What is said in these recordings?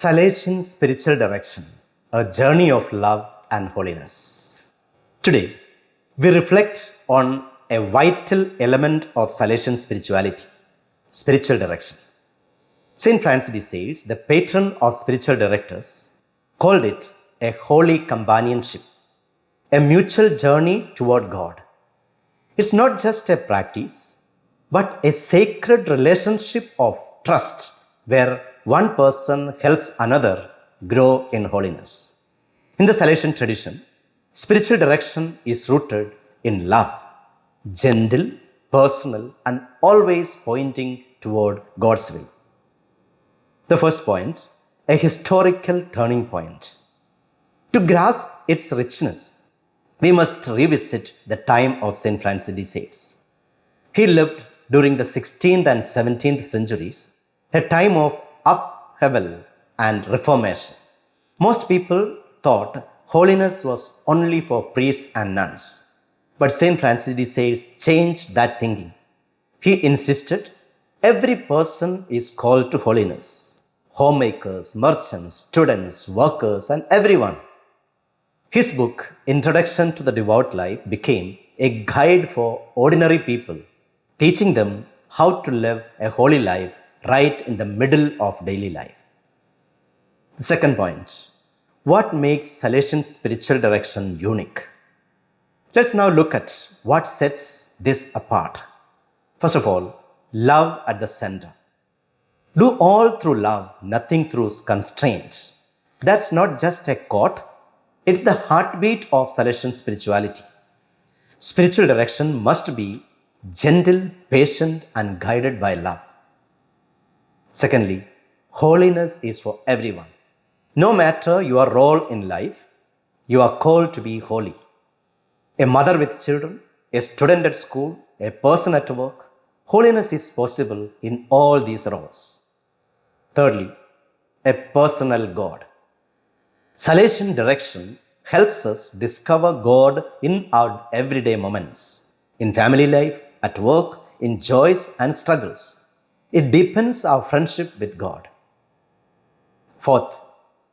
Salesian Spiritual Direction, a journey of love and holiness. Today, we reflect on a vital element of Salesian spirituality, spiritual direction. St.Francis de Sales, the patron of spiritual directors, called it a holy companionship, a mutual journey toward God. It's not just a practice, but a sacred relationship of trust where one person helps another grow in holiness. In the Salesian tradition, spiritual direction is rooted in love, gentle, personal, and always pointing toward God's will. The first point, a historical turning point. To grasp its richness, we must revisit the time of St. Francis de Sales. He lived during the 16th and 17th centuries, a time of upheaval and reformation. Most people thought holiness was only for priests and nuns. But St. Francis de Sales changed that thinking. He insisted every person is called to holiness. Homemakers, merchants, students, workers, and everyone. His book, Introduction to the Devout Life, became a guide for ordinary people, teaching them how to live a holy life right in the middle of daily life. The second point, what makes Salesian spiritual direction unique? Let's now look at what sets this apart. First of all, love at the center. Do all through love, nothing through constraint. That's not just a quote, it's the heartbeat of Salesian spirituality. Spiritual direction must be gentle, patient, and guided by love. Secondly, holiness is for everyone. No matter your role in life, you are called to be holy. A mother with children, a student at school, a person at work, holiness is possible in all these roles. Thirdly, a personal God. Salesian direction helps us discover God in our everyday moments, in family life, at work, in joys and struggles. It deepens our friendship with God. Fourth,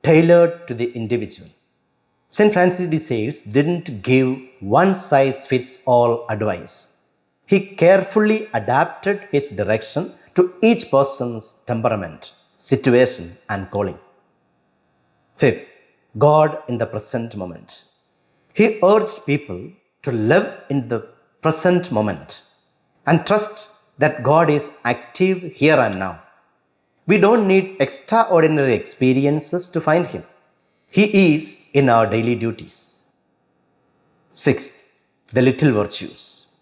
tailored to the individual. St. Francis de Sales didn't give one-size-fits-all advice. He carefully adapted his direction to each person's temperament, situation, and calling. Fifth, God in the present moment. He urged people to live in the present moment and trust that God is active here and now. We don't need extraordinary experiences to find Him. He is in our daily duties. Sixth, the little virtues.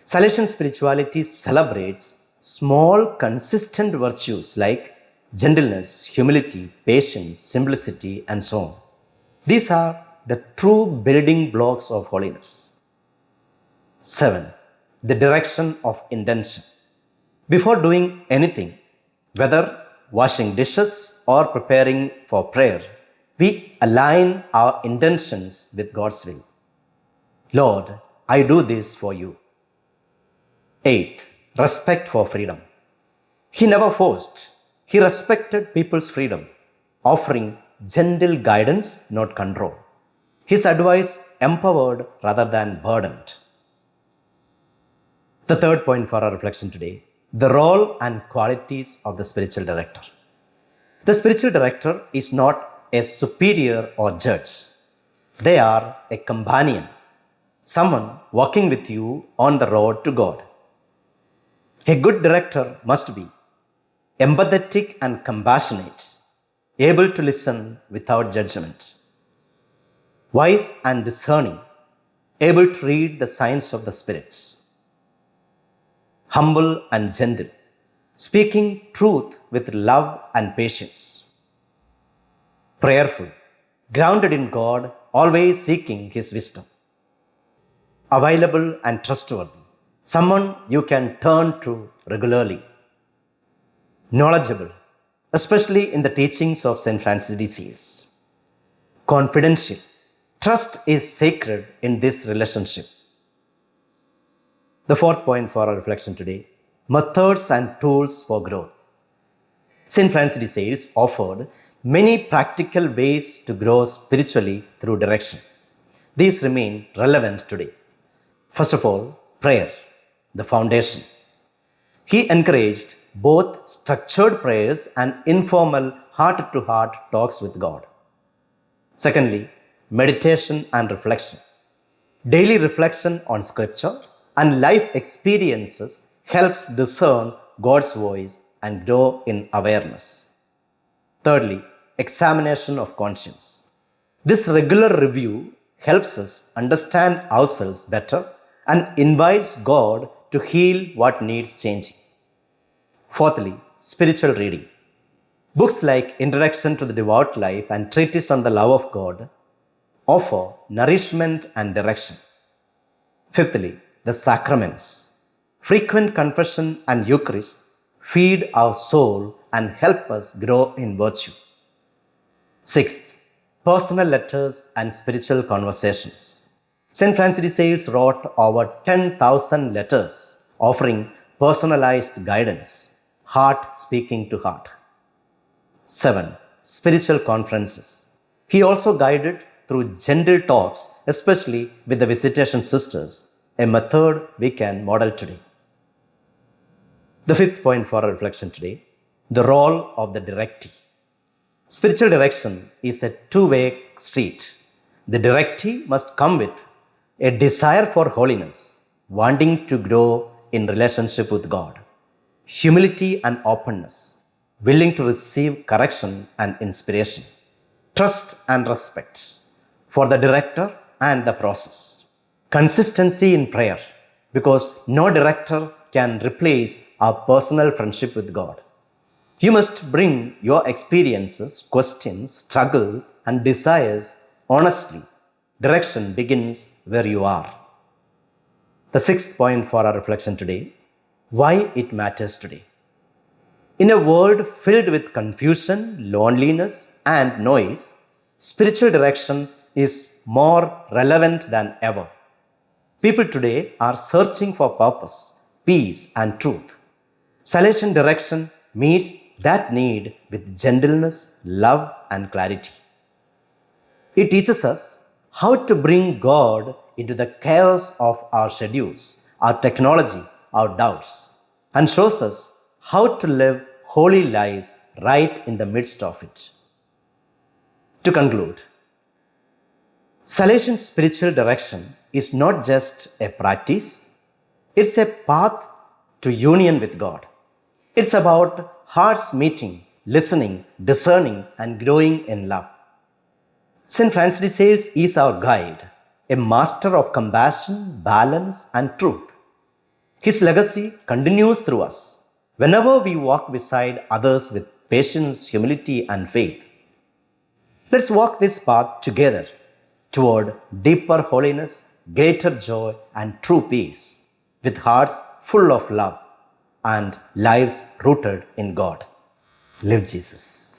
Salesian spirituality celebrates small, consistent virtues like gentleness, humility, patience, simplicity, and so on. These are the true building blocks of holiness. 7. The direction of intention. Before doing anything, whether washing dishes or preparing for prayer, we align our intentions with God's will. Lord, I do this for you. 8. Respect for freedom. He never forced. He respected people's freedom, offering gentle guidance, not control. His advice empowered rather than burdened. The third point for our reflection today, the role and qualities of the spiritual director. The spiritual director is not a superior or judge. They are a companion, someone walking with you on the road to God. A good director must be empathetic and compassionate, able to listen without judgment, wise and discerning, able to read the signs of the Spirit, humble and gentle, speaking truth with love and patience, prayerful, grounded in God, always seeking His wisdom, available and trustworthy, someone you can turn to regularly, knowledgeable, especially in the teachings of St. Francis de Sales, confidential. Trust is sacred in this relationship. The fourth point for our reflection today, methods and tools for growth. St. Francis de Sales offered many practical ways to grow spiritually through direction. These remain relevant today. First of all, prayer, the foundation. He encouraged both structured prayers and informal heart to heart talks with God. Secondly, meditation and reflection. Daily reflection on scripture and life experiences helps discern God's voice and grow in awareness. Thirdly, examination of conscience. This regular review helps us understand ourselves better and invites God to heal what needs changing. Fourthly, spiritual reading. Books like Introduction to the Devout Life and Treatise on the Love of God offer nourishment and direction. Fifthly, the sacraments. Frequent confession and Eucharist feed our soul and help us grow in virtue. Sixth, personal letters and spiritual conversations. St. Francis de Sales wrote over 10,000 letters offering personalized guidance, heart speaking to heart. 7. Spiritual conferences. He also guided through gentle talks, especially with the visitation sisters, a method we can model today. The fifth point for our reflection today, the role of the directee. Spiritual direction is a two-way street. The directee must come with a desire for holiness, wanting to grow in relationship with God, humility and openness, willing to receive correction and inspiration, trust and respect for the director and the process, consistency in prayer, because no director can replace our personal friendship with God. You must bring your experiences, questions, struggles, and desires honestly. Direction begins where you are. The sixth point for our reflection today, why it matters today. In a world filled with confusion, loneliness, and noise, spiritual direction is more relevant than ever. People today are searching for purpose, peace, and truth. Salesian direction meets that need with gentleness, love, and clarity. It teaches us how to bring God into the chaos of our schedules, our technology, our doubts, and shows us how to live holy lives right in the midst of it. To conclude, Salesian spiritual direction is not just a practice, it's a path to union with God. It's about hearts meeting, listening, discerning, and growing in love. St. Francis de Sales is our guide, a master of compassion, balance, and truth. His legacy continues through us whenever we walk beside others with patience, humility, and faith. Let's walk this path together toward deeper holiness, greater joy, and true peace, with hearts full of love and lives rooted in God. Live Jesus.